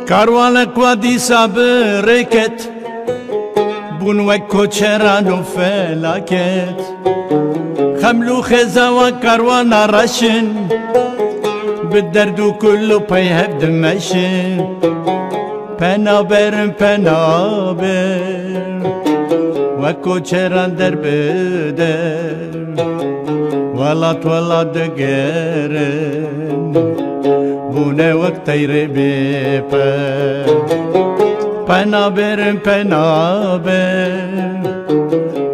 کاروانک وادی صبرکت بون و کوچران و فلاکت خملو خزا و کاروان رشن بالدردو كله بيهب دمشن پنابر وكو چران در بدر ولات دگرن بونه وقت تیره بیپا پنابر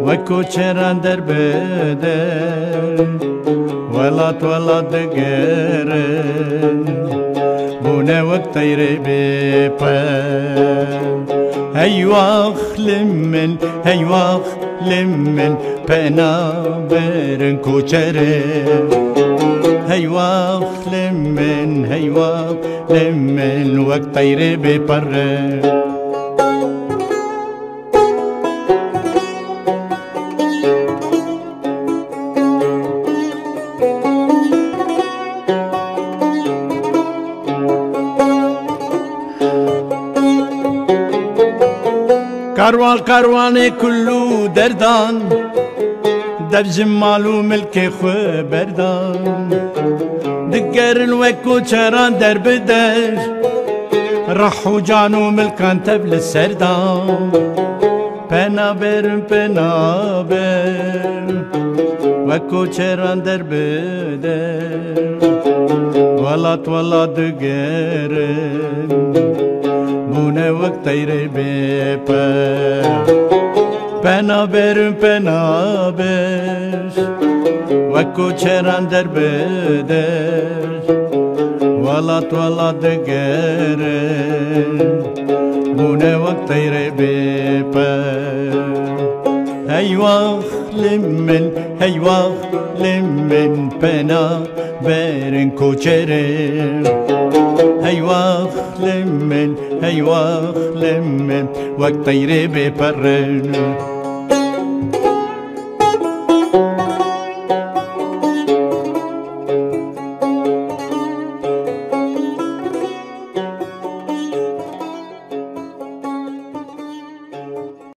وكو چران در بدر ولات دگرن بونه وقت تیره بیپا هيواخ لمن پنابرن کوچره هيواخ لمن وقت تیره بیپره کاروان کلو دردان دبجم مالو ملک خو بردان دگرن وکو چران در بدر رحو جانو ملکان تبل سردان پنابر وکو چران در بدر ولات دگرن بونه وقت تیره بیپا پنابر وکو چران در بدر ولات دگرن بونه وقت تیره بیپا هيواخ لمن پنابرن کوچره هيواخ لمن وقت تیره بیپرن